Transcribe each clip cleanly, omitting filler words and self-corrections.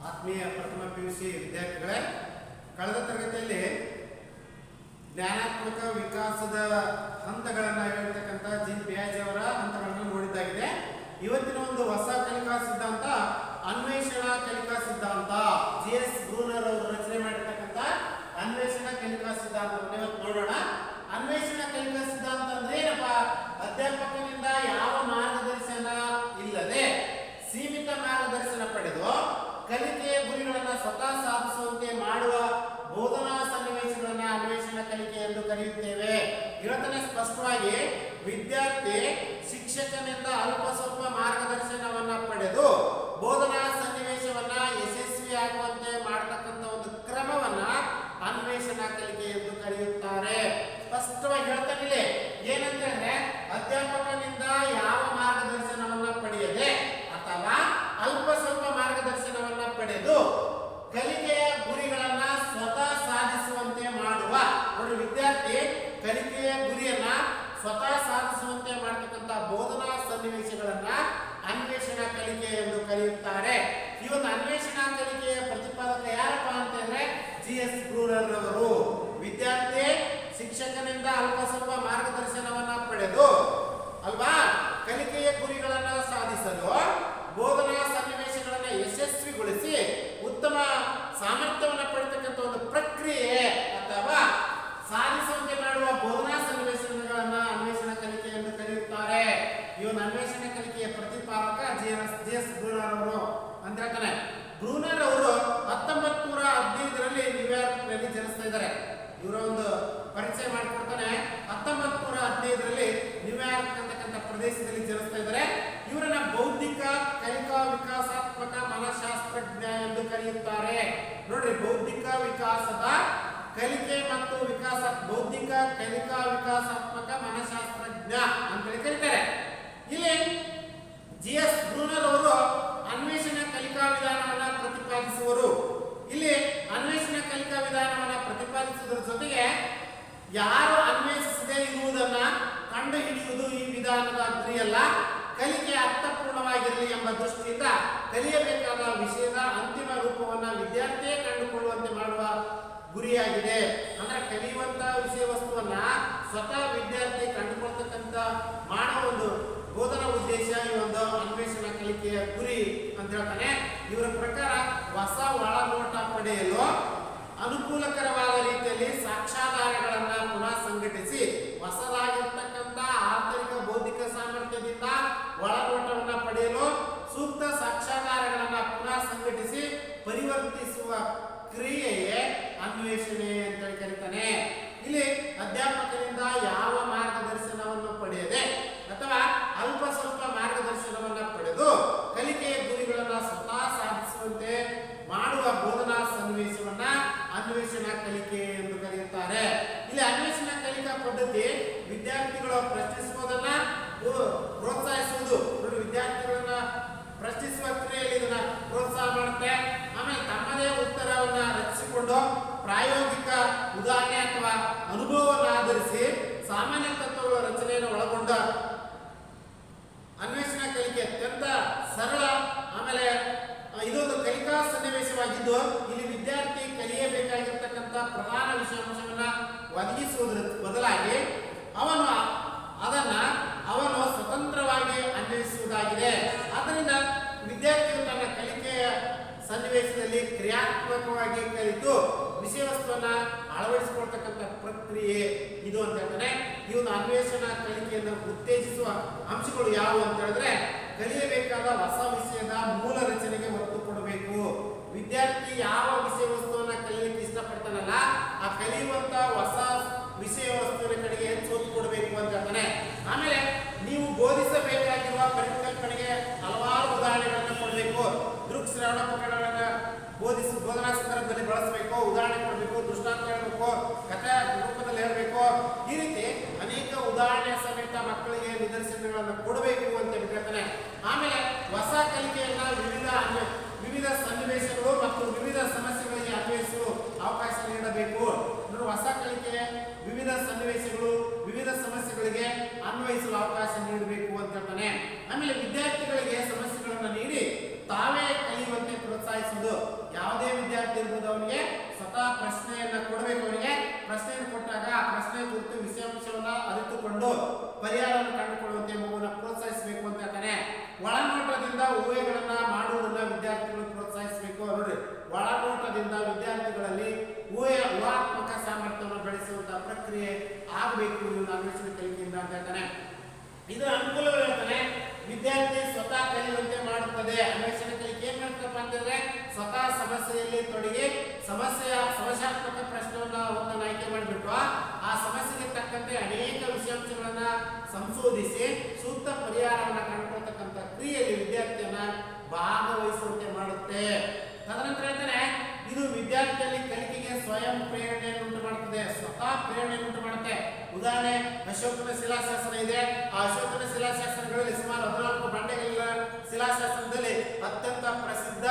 ಆತ್ಮೀಯ ಪ್ರಥಮ PUC ವಿದ್ಯಾರ್ಥಿಗಳೇ, ಕಳೆದ ತರಗತಿಯಲ್ಲಿ ಜ್ಞಾನಾತ್ಮಕ ವಿಕಾಸದ ಹಂತಗಳನ್ನು ಹೇಳಿರ್ತಕ್ಕಂಥ ಜೀನ್ ಪಿಯಾಜೆ ಅವರ ಹಂತಗಳನ್ನು ನೋಡಿದ್ದಾಗಿದೆ. ಇವತ್ತಿನ ಒಂದು ಹೊಸ ಕಲಿಕಾ ಸಿದ್ಧಾಂತ ಅನ್ವೇಷಣಾ ಕಲಿಕಾ ಸಿದ್ಧಾಂತ, GS ಬ್ರೂನರ್ ಅವರು ರಚನೆ ಮಾಡಿರ್ತಕ್ಕಂಥ ಅನ್ವೇಷಣಾ ಕಲಿಕಾ ಸಿದ್ಧಾಂತವನ್ನು ಇವತ್ತು ನೋಡೋಣ. ಅನ್ವೇಷಣಾ ಕಲಿಕಾ ಸಿದ್ಧಾಂತ ಅಂದ್ರೆ ಏನಪ್ಪ? ಅಧ್ಯಾಪಕನಿಂದ ಯಾವ ಮಾರ್ಗದರ್ಶನ ಇಲ್ಲದೆ ಸೀಮಿತ ಮಾರ್ಗದರ್ಶನ ಪಡೆದು ಕಲಿಕೆಯ ಗುರಿಗಳನ್ನು ಸ್ವತಃ ಸಾಧಿಸುವಂತೆ ಮಾಡುವ ಬೋಧನಾ ಸನ್ನಿವೇಶಗಳನ್ನ ಅನ್ವೇಷಣಾ ಕಲಿಕೆ ಎಂದು ಕರೆಯುತ್ತೇವೆ. ಇವತ್ತನೇ ಸ್ಪಷ್ಟವಾಗಿ ವಿದ್ಯಾರ್ಥಿ ಶಿಕ್ಷಕನಿಂದ ಅಲ್ಪ ಸ್ವಲ್ಪ ಮಾರ್ಗದರ್ಶನವನ್ನ ಪಡೆದು ಬೋಧನಾ ಸನ್ನಿವೇಶವನ್ನ ಯಶಸ್ವಿಯಾಗುವಂತೆ ಮಾಡತಕ್ಕಂಥ ಒಂದು ಕ್ರಮವನ್ನ ಅನ್ವೇಷಣಾ ಕಲಿಕೆ ಎಂದು ಕರೆಯುತ್ತಾರೆ. ಸ್ಪಷ್ಟವಾಗಿ ಹೇಳ್ತಾನಿಲ್ಲಿ ಏನಂತ ಹೇಳಿದ್ರೆ, ಅಧ್ಯಾಪಕನಿಂದ ಯಾವ ಮಾರ್ಗದರ್ಶನವನ್ನ ಪಡೆಯದೆ ಅಥವಾ ಅಲ್ಪ ಸ್ವಲ್ಪ ಮಾರ್ಗದರ್ಶನವನ್ನ ಪಡೆದು ಕಲಿಕೆಯ ಗುರಿಗಳನ್ನ ಸ್ವತಃ ಸಾಧಿಸುವಂತೆ ಮಾಡುವ. ನೋಡಿ, ವಿದ್ಯಾರ್ಥಿ ಕಲಿಕೆಯ ಗುರಿಯನ್ನ ಸ್ವತಃ ಸಾಧಿಸುವಂತೆ ಮಾಡತಕ್ಕಂಥ ಬೋಧನಾ ಸನ್ನಿವೇಶಗಳನ್ನ ಅನ್ವೇಷಣಾ ಕಲಿಕೆ ಎಂದು ಕರೆಯುತ್ತಾರೆ. ಈ ಒಂದು ಅನ್ವೇಷಣಾ ಕಲಿಕೆಯ ಪ್ರತಿಪಾದಕ ಯಾರಪ್ಪ ಅಂತಂದ್ರೆ GS ಬ್ರೂನರ್ ಅವರು. ವಿದ್ಯಾರ್ಥಿ ಶಿಕ್ಷಕನಿಂದ ಅಲ್ಪ ಸ್ವಲ್ಪ ಮಾರ್ಗದರ್ಶನವನ್ನ ಪಡೆದು ಅಲ್ವಾ ಕಲಿಕೆಯ ಗುರಿಗಳನ್ನ ಸಾಧಿಸಲು ಬೋಧನಾ ಸನ್ನಿವೇಶಗಳನ್ನ ಯಶಸ್ವಿಗೊಳಿಸಿ ಉತ್ತಮ ಸಾಮರ್ಥ್ಯವನ್ನು ಪಡೆತಕ್ಕಂಥ ಒಂದು ಪ್ರಕ್ರಿಯೆ ಅಥವಾ ಸಾಧಿಸುವಂತೆ ಮಾಡುವ ಬೋಧನಾ ಸನ್ನಿವೇಶಗಳನ್ನ ಅನ್ವೇಷಣಾ ಕಲಿಕೆ ಎಂದು ಕರೆಯುತ್ತಾರೆ. ಈ ಒಂದು ಅನ್ವೇಷಣಾ ಕಲಿಕೆಯ ಪ್ರತಿಪಾದಕ GS ಬ್ರೂನರ್ ಅವರು ಅಂದ್ರೆ ಬ್ರೂನರ್ ಅವರು 1915ರಲ್ಲಿ ನ್ಯೂಯಾರ್ಕ್ನಲ್ಲಿ ಜನಿಸ್ತಾ ಇದ್ದಾರೆ. ಇವರ ಒಂದು ಪರಿಚಯ ಮಾಡಿಕೊಡ್ತಾನೆ. 1915ರಲ್ಲಿ ನ್ಯೂಯಾರ್ಕ್ ಅಂತಕ್ಕಂಥ ಪ್ರದೇಶದಲ್ಲಿ ಜನಿಸ್ತಾ ಇದ್ದಾರೆ. ಇವರನ್ನ ಬೌದ್ಧಿಕ ಕಲಿಕಾ ವಿಕಾಸಾತ್ಮಕ ಮನಃಶಾಸ್ತ್ರಜ್ಞ ಎಂದು ಕರೆಯುತ್ತಾರೆ. ನೋಡ್ರಿ, ಬೌದ್ಧಿಕ ವಿಕಾಸದ ಕಲಿಕೆ ಮತ್ತು ವಿಕಾಸ, ಬೌದ್ಧಿಕ ಕಲಿಕಾ ವಿಕಾಸಾತ್ಮಕ ಮನಃಶಾಸ್ತ್ರಜ್ಞ ಅಂತೇಳಿ ಕರೀತಾರೆ. ಇಲ್ಲಿ GS ಬ್ರೂನರ್ ಅವರು ಅನ್ವೇಷಣಾ ಕಲಿಕಾ ವಿಧಾನವನ್ನ ಪ್ರತಿಪಾದಿಸುವರು. ಇಲ್ಲಿ ಅನ್ವೇಷಣಾ ಕಲಿಕಾ ವಿಧಾನವನ್ನ ಪ್ರತಿಪಾದಿಸುವುದರ ಜೊತೆಗೆ ಯಾರು ಅನ್ವೇಷಿಸದೇ ಇರುವುದನ್ನ ಕಂಡು ಹಿಡಿಯುವುದು ಈ ವಿಧಾನದ ಗುರಿಯಲ್ಲ, ಕಲಿಕೆ ಅರ್ಥಪೂರ್ಣವಾಗಿರಲಿ ಎಂಬ ದೃಷ್ಟಿಯಿಂದ ಕಲಿಯಬೇಕಾದ ವಿಷಯದ ಅಂತಿಮ ರೂಪವನ್ನ ವಿದ್ಯಾರ್ಥಿಯೇ ಕಂಡುಕೊಳ್ಳುವಂತೆ ಮಾಡುವ ಗುರಿಯಾಗಿದೆ. ಅಂದ್ರೆ ಕಲಿಯುವಂತ ವಿಷಯ ವಸ್ತುವನ್ನ ಸ್ವತಃ ವಿದ್ಯಾರ್ಥಿ ಕಂಡುಕೊಳ್ತಕ್ಕಂಥ ಮಾಡೋ ಒಂದು ಬೋಧನಾ ಉದ್ದೇಶ ಈ ಒಂದು ಅನ್ವೇಷಣಾ ಕಲಿಕೆಯ ಗುರಿ ಅಂತ ಹೇಳ್ತಾನೆ. ಇವರ ಪ್ರಕಾರ ಹೊಸ ಒಳನೋಟ ಪಡೆಯಲು ಅನುಕೂಲಕರವಾದ ರೀತಿಯಲ್ಲಿ ಸಾಕ್ಷ್ಯಾಧಾರಗಳನ್ನ ಪುನಃ ಸಂಘಟಿಸಿ ಹೊಸದಾಗಿರ್ತಕ್ಕಂಥ ಆಂತರಿಕ ಬೌದ್ಧಿಕ ಸಾಮರ್ಥ್ಯದಿಂದ ಒಳನೋಟವನ್ನ ಪಡೆಯಲು ಸೂಕ್ತ ಸಾಕ್ಷ್ಯಾಧಾರಗಳನ್ನ ಪುನಃ ಸಂಘಟಿಸಿ ಪರಿವರ್ತಿಸುವ ಕ್ರಿಯೆಯೇ ಅನ್ವೇಷಣೆ ಅಂತ ಕರೀತಾನೆ. ಇಲ್ಲಿ ಅಧ್ಯಾಪಕರಿಂದ ಯಾವ ಮಾರ್ಗದರ್ಶನವನ್ನು ಪಡೆಯದೆ ಅಥವಾ ಅಲ್ಪ ಸ್ವಲ್ಪ ಮಾರ್ಗದರ್ಶನವನ್ನ ಪಡೆದು ಕಲಿಕೆಯ ಗುರಿಗಳನ್ನ ಸ್ವತಃ ಸಾಧಿಸುವಂತೆ ಮಾಡುವ ಬೋಧನಾ ಸನ್ನಿವೇಶವನ್ನ ಅನ್ವೇಷಣಾ ಕಲಿಕೆ ಎಂದು ಕರೆಯುತ್ತಾರೆ. ಇಲ್ಲಿ ಅನ್ವೇಷಣಾ ಕಲಿಕಾ ಪದ್ಧತಿ ವಿದ್ಯಾರ್ಥಿಗಳು ಪ್ರಶ್ನಿಸುವುದನ್ನ ಪ್ರೋತ್ಸಾಹಿಸುವುದು. ವಿದ್ಯಾರ್ಥಿಗಳನ್ನ ಪ್ರಶ್ನಿಸುವ ಕ್ರಿಯೆಯಲ್ಲಿ ಇದನ್ನ ಪ್ರೋತ್ಸಾಹ ಮಾಡುತ್ತೆ. ಆಮೇಲೆ ತಮ್ಮದೇ ಉತ್ತರವನ್ನ ರಚಿಸಿಕೊಂಡು ಪ್ರಾಯೋಗಿಕ ಉದಾಹರಣೆ ಅಥವಾ ಅನುಭವವನ್ನು ಆಧರಿಸಿ ಸಾಮಾನ್ಯ ತತ್ವಗಳ ರಚನೆಯನ್ನು ಒಳಗೊಂಡ ಅನ್ವೇಷಣಾ ಕಲಿಕೆ ಅತ್ಯಂತ ಸರಳ ಆಮೇಲೆ ಇದೊಂದು ಕಲಿಕಾ ಸನ್ನಿವೇಶವಾಗಿದ್ದು ಇಲ್ಲಿ ವಿದ್ಯಾರ್ಥಿ ಕಲಿಯಬೇಕಾಗಿರ್ತಕ್ಕಂಥ ಪ್ರಧಾನ ವಿಷಯಾಂಶವನ್ನ ಒದಗಿಸುವುದರ ಬದಲಾಗಿ ಅವನು ಸ್ವತಂತ್ರವಾಗಿ ಅನ್ವೇಷಿಸುವುದಾಗಿದೆ. ಆದ್ದರಿಂದ ವಿದ್ಯಾರ್ಥಿಯು ತನ್ನ ಕಲಿಕೆಯ ಸನ್ನಿವೇಶದಲ್ಲಿ ಕ್ರಿಯಾತ್ಮಕವಾಗಿ ಕಲಿತು ವಿಷಯ ವಸ್ತುವನ್ನ ಅಳವಡಿಸಿಕೊಳ್ತಕ್ಕಂಥ ಪ್ರಕ್ರಿಯೆ ಇದು ಅಂತ ಹೇಳ್ತಾನೆ. ಈ ಒಂದು ಅನ್ವೇಷಣಾ ಕಲಿಕೆಯನ್ನು ಉತ್ತೇಜಿಸುವ ಅಂಶಗಳು ಯಾವುವು ಅಂತ ಹೇಳಿದ್ರೆ, ಕಲಿಯಬೇಕಾದ ಹೊಸ ವಿಷಯದ ಮೂಲ ರಚನೆಗೆ ಒತ್ತು ಕೊಡಬೇಕು. ವಿದ್ಯಾರ್ಥಿ ಯಾವ ವಿಷಯ ವಸ್ತುವನ್ನ ಕಲಿಯಲಿಕ್ಕೆ ಇಷ್ಟಪಡ್ತಾನಲ್ಲ ಆ ಕಲಿಯುವಂತ ಹೊಸ ವಿಷಯ ವಸ್ತುವಿನ ಕಡೆಗೆ ಹೆಚ್ಚು ಒತ್ತು ಕೊಡಬೇಕು ಅಂತ ಹೇಳ್ತಾನೆ. ಆಮೇಲೆ ನೀವು ಬೋಧಿಸಬೇಕಾಗಿರುವ ಪರಿಕಲ್ಪನೆಗೆ ಹಲವಾರು ಉದಾಹರಣೆಗಳನ್ನು ಕೊಡಬೇಕು. ದೃಕ್ ಶ್ರವಣ ಪ್ರಕರಣಗಳನ್ನ ಬೋಧನಾ ಸಂದರ್ಭದಲ್ಲಿ ಬಳಸಬೇಕು, ಉದಾಹರಣೆ ಕೊಡಬೇಕು, ದೃಷ್ಟಾಂತ ಹೇಳಬೇಕು, ಕಥೆ ರೂಪದಲ್ಲಿ ಹೇಳಬೇಕು. ಈ ರೀತಿ ಅನೇಕ ಉದಾಹರಣೆ ಸಮೇತ ಮಕ್ಕಳಿಗೆ ನಿದರ್ಶನಗಳನ್ನು ಕೊಡಬೇಕು ಅಂತ ಹೇಳ್ತಾನೆ. ಆಮೇಲೆ ಹೊಸ ಕಲಿಕೆಯನ್ನ ವಿವಿಧ ಸನ್ನಿವೇಶಗಳು ಮತ್ತು ವಿವಿಧ ಸಮಸ್ಯೆಗಳಿಗೆ ಅನ್ವಯಿಸಲು ಅವಕಾಶ ನೀಡಬೇಕು. ಹೊಸ ಕಲಿಕೆಯ ವಿವಿಧ ಸನ್ನಿವೇಶಗಳು ವಿವಿಧ ಸಮಸ್ಯೆಗಳಿಗೆ ಅನ್ವಯಿಸಲು ಅವಕಾಶ ನೀಡಬೇಕು ಅಂತ ಹೇಳ್ತಾನೆ. ಆಮೇಲೆ ವಿದ್ಯಾರ್ಥಿಗಳಿಗೆ ಸಮಸ್ಯೆಗಳನ್ನು ನೀಡಿ ತಾವೇ ಕಲಿಯುವಂತೆ ಪ್ರೋತ್ಸಾಹಿಸುವುದು. ಕೊಡಬೇಕು. ಅವರಿಗೆ ಪ್ರಶ್ನೆಯನ್ನು ಕೊಟ್ಟಾಗ ಆ ಪ್ರಶ್ನೆ ಕುರಿತು ವಿಷಯಾಂಶವನ್ನು ಅರಿತುಕೊಂಡು ಪರಿಹಾರವನ್ನು ಕಂಡುಕೊಳ್ಳುವಂತೆ ಮಗುವನ್ನು ಪ್ರೋತ್ಸಾಹಿಸಬೇಕು ಅಂತ ಹೇಳ್ತಾನೆ. ಒಳನೋಟದಿಂದ ಊಹೆಗಳನ್ನ ಮಾಡುವುದನ್ನ ವಿದ್ಯಾರ್ಥಿಗಳು ಪ್ರೋತ್ಸಾಹಿಸಬೇಕು. ನೋಡ್ರಿ, ಒಳನೋಟದಿಂದ ವಿದ್ಯಾರ್ಥಿಗಳಲ್ಲಿ ಊಹಾತ್ಮಕ ಸಾಮರ್ಥ್ಯವನ್ನು ಬೆಳೆಸುವಂತಹ ಪ್ರಕ್ರಿಯೆ ಆಗಬೇಕು ಅನ್ವೇಷಣೆ ಕಲಿಕೆಯಿಂದ ಅಂತ ಹೇಳ್ತಾನೆ. ಇದರ ಅನುಕೂಲಗಳು ಹೇಳ್ತಾನೆ. ವಿದ್ಯಾರ್ಥಿ ಸ್ವತಃ ಕಲಿಯುವಂತೆ ಮಾಡುತ್ತದೆ. ಅನ್ವೇಷಣೆ ಕಲಿಕೆ ಏನ್ ಮಾಡ್ತಪ್ಪ ಅಂತಂದ್ರೆ ಸ್ವತಃ ಸಮಸ್ಯೆಯಲ್ಲಿ ತೊಡಗಿ ಸಮಸ್ಯಾತ್ಮಕ ಪ್ರಶ್ನೆಯನ್ನ ಒಂದನ್ನು ಆಯ್ಕೆ ಮಾಡಿಬಿಟ್ಟು ಆ ಸಮಸ್ಯೆಗೆ ತಕ್ಕಂತೆ ಅನೇಕ ವಿಷಯಾಂಶಗಳನ್ನ ಸಂಶೋಧಿಸಿ ಸೂಕ್ತ ಪರಿಹಾರವನ್ನ ಕಂಡುಕೊಳ್ತಕ್ಕಂಥ ಕ್ರಿಯೆಯಲ್ಲಿ ವಿದ್ಯಾರ್ಥಿಯನ್ನ ಭಾಗವಹಿಸುವಂತೆ ಮಾಡುತ್ತೆ. ತದನಂತರ ಹೇಳ್ತಾನೆ, ಇದು ವಿದ್ಯಾರ್ಥಿಯಲ್ಲಿ ಕಲಿಕೆಗೆ ಸ್ವಯಂ ಪ್ರೇರಣೆಯನ್ನು ಉಂಟು ಮಾಡುತ್ತದೆ, ಸ್ವತಃ ಪ್ರೇರಣೆಯನ್ನು ಉಂಟು ಮಾಡುತ್ತೆ. ಉದಾಹರಣೆ, ಅಶೋಕನ ಶಿಲಾಶಾಸನ ಇದೆ. ಆ ಅಶೋಕನ ಶಿಲಾಶಾಸನಗಳಲ್ಲಿ ಸುಮಾರು 14 ಬಂಡೆಗಳ ಶಿಲಾಶಾಸನದಲ್ಲಿ ಅತ್ಯಂತ ಪ್ರಸಿದ್ಧ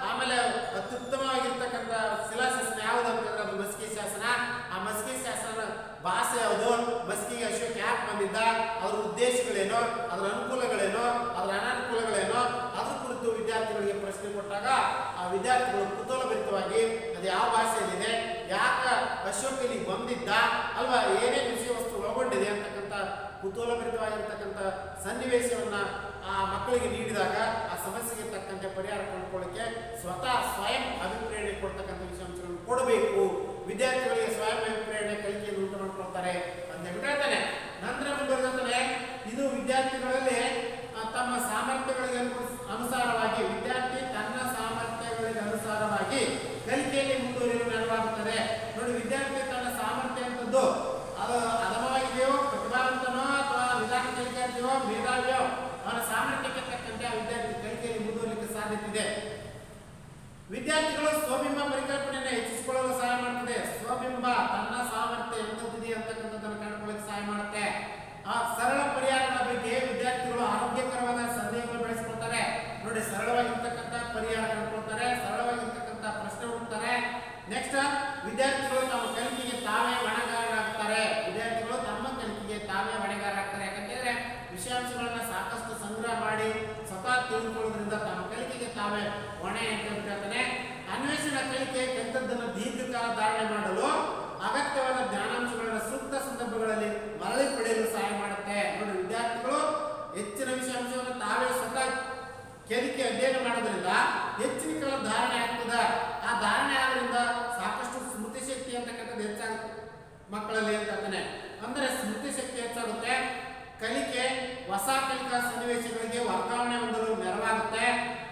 ಆಮೇಲೆ ಅತ್ಯುತ್ತಮವಾಗಿರ್ತಕ್ಕಂಥ ಶಿಲಾಶಾಸನ ಯಾವುದು ಅಂತಂದ್ರೆ ಅದು ಮಸ್ಕಿ ಶಾಸನ. ಆ ಮಸ್ಕಿ ಶಾಸನ ಭಾಷೆ ಯಾವುದು, ಮಸ್ಕಿಗೆ ಅಶೋಕ ಯಾಕೆ ಬಂದಿದ್ದ, ಅದರ ಉದ್ದೇಶಗಳೇನು, ಅದರ ಅನುಕೂಲಗಳೇನು, ಅದರ ಅನಾನುಕೂಲಗಳೇನು, ಅದ್ರ ಕುರಿತು ವಿದ್ಯಾರ್ಥಿಗಳಿಗೆ ಪ್ರಶ್ನೆ ಕೊಟ್ಟಾಗ ಆ ವಿದ್ಯಾರ್ಥಿಗಳು ಕುತೂಹಲಭರಿತವಾಗಿ ಅದು ಯಾವ ಭಾಷೆಯಲ್ಲಿದೆ, ಯಾಕೆ ಅಶೋಕ ಇಲ್ಲಿ ಬಂದಿದ್ದ ಅಲ್ವಾ, ಏನೇನು ವಿಷಯ ವಸ್ತು ಒಳಗೊಂಡಿದೆ ಅಂತಕ್ಕಂಥ ಕುತೂಹಲಭರಿತವಾಗಿರ್ತಕ್ಕಂಥ ಸನ್ನಿವೇಶವನ್ನ ಆ ಮಕ್ಕಳಿಗೆ ನೀಡಿದಾಗ ಆ ಸಮಸ್ಯೆಗೆ ತಕ್ಕಂತೆ ಪರಿಹಾರ ಕಂಡುಕೊಳ್ಳಿಕ್ಕೆ ಸ್ವಯಂ ಅಭಿಪ್ರೇರಣೆ ಕೊಡ್ತಕ್ಕಂಥ ವಿಷಯಾಂಶಗಳನ್ನು ಕೊಡಬೇಕು. ವಿದ್ಯಾರ್ಥಿಗಳಿಗೆ ಸ್ವಯಂ ಅಭಿಪ್ರೇರಣೆ ಕಲಿಕೆಯನ್ನು ಉಂಟು ಮಾಡಿಕೊಳ್ತಾರೆ ಅಂತ ಹೇಳ್ತಾನೆ. ನಂತರ ಮುಂದುವರೆದಂತಾನೆ, ಇದು ವಿದ್ಯಾರ್ಥಿಗಳಲ್ಲಿ ತಮ್ಮ ಸಾಮರ್ಥ್ಯಗಳಿಗೆ ಅನುಸಾರವಾಗಿ ವಿದ್ಯಾರ್ಥಿ ತನ್ನ ಸಾಮರ್ಥ್ಯಗಳಿಗೆ ಅನುಸಾರವಾಗಿ ಕಲಿಕೆಯಲ್ಲಿ ಮುಂದುವರಿಯಲು ನೆರವಾಗುತ್ತದೆ. ನೋಡಿ, ವಿದ್ಯಾರ್ಥಿ ತನ್ನ ಸಾಮರ್ಥ್ಯ ಅಂತದ್ದು ಅದು ಅಧಮವಾಗಿದೆಯೋ, ಪ್ರತಿಭಾವಂತನೋ ಅಥವಾ ನಿಧಾನ ಕಲಿಕೆಯೋ, ಮೇಧಾವಿಯೋ, ಅವನ ಸಾಮರ್ಥ್ಯಕ್ಕೆ ತಕ್ಕಂತೆ ಆ ವಿದ್ಯಾರ್ಥಿ ಕಲಿಕೆಯಲ್ಲಿ ಮುಂದುವರಿಯಲಿಕ್ಕೆ ಸಾಧ್ಯತೆ ಇದೆ. ವಿದ್ಯಾರ್ಥಿಗಳು ಸ್ವಬಿಂಬ ಪರಿಕಲ್ಪನೆಯನ್ನು ಹೆಚ್ಚಿಸಿಕೊಳ್ಳಲು ಸಹಾಯ ಮಾಡುತ್ತದೆ. ಸ್ವಬಿಂಬ ತನ್ನ ಸಾಮರ್ಥ್ಯ ಎಂತದ್ದಿದೆ ಅಂತಕ್ಕಂಥದ್ದನ್ನು ಕಂಡುಕೊಳ್ಳಕ್ಕೆ ಸಹಾಯ ಮಾಡುತ್ತೆ. ಆ ಸರಳ ಪರಿಹಾರಗಳ ಬಗ್ಗೆ ವಿದ್ಯಾರ್ಥಿಗಳು ಆರೋಗ್ಯಕರವಾದ ಸಂದೇಹವನ್ನು ಬೆಳೆಸಿಕೊಳ್ತಾರೆ. ನೋಡಿ, ಸರಳವಾಗಿರ್ತಕ್ಕಂಥ ಪರಿಹಾರ ಕಂಡುಕೊಳ್ತಾರೆ, ಸರಳವಾಗಿರ್ತಕ್ಕಂಥ ಪ್ರಶ್ನೆ ಹುಡುಕ್ತಾರೆ. ನೆಕ್ಸ್ಟ್, ವಿದ್ಯಾರ್ಥಿಗಳು ತಮ್ಮ ಕಲಿಕೆಗೆ ತಾವೇ ಹೊಣೆಗಾರರಾಗ್ತಾರೆ. ವಿದ್ಯಾರ್ಥಿಗಳು ತಮ್ಮ ಕಲಿಕೆಗೆ ತಾವೇ ಹೊಣೆಗಾರರಾಗ್ತಾರೆ. ಯಾಕಂತಂದ್ರೆ ವಿಷಯಾಂಶಗಳನ್ನ ಸಾಕಷ್ಟು ಸಂಗ್ರಹ ಮಾಡಿ ಸ್ವತಃ ತಿಳಿದುಕೊಳ್ಳೋದ್ರಿಂದ ತಮ್ಮ ಕಲಿಕೆಗೆ ತಾವೇ ಹೊಣೆ ಅಂತ ಹೇಳ್ತಾನೆ. ಅನ್ವೇಷಣಾ ಕಲಿಕೆ ಕಲಿತದ್ದನ್ನು ದೀರ್ಘಕಾಲ ಧಾರಣೆ ಮಾಡಲು ಅಗತ್ಯವಾದ ಜ್ಞಾನಾಂಶಗಳನ್ನ ಸೂಕ್ತ ಸಂದರ್ಭಗಳಲ್ಲಿ ಮರಳಿ ಪಡೆಯಲು ಸಹಾಯ ಮಾಡುತ್ತೆ. ನೋಡಿ, ವಿದ್ಯಾರ್ಥಿಗಳು ಹೆಚ್ಚಿನ ವಿಷಯಾಂಶವನ್ನು ತಾವೇ ಸ್ವತಃ ಕಲಿಕೆ ಅಧ್ಯಯನ ಮಾಡೋದ್ರಿಂದ ಹೆಚ್ಚಿನ ಕಾಲ ಧಾರಣೆ ಆಗ್ತದೆ. ಆ ಧಾರಣೆ ಆದ್ರಿಂದ ಸಾಕಷ್ಟು ಸ್ಮೃತಿ ಶಕ್ತಿ ಅಂತಕ್ಕಂಥದ್ದು ಹೆಚ್ಚಾಗುತ್ತೆ ಮಕ್ಕಳಲ್ಲಿ ಅಂತ ಹೇಳ್ತಾನೆ. ಅಂದ್ರೆ ಸ್ಮೃತಿ ಶಕ್ತಿ ಹೆಚ್ಚಾಗುತ್ತೆ. ಕಲಿಕೆ ಹೊಸ ಕಲಿಕಾ ಸನ್ನಿವೇಶಗಳಿಗೆ ವರ್ಗಾವಣೆ ಹೊಂದಲು ನೆರವಾಗುತ್ತೆ.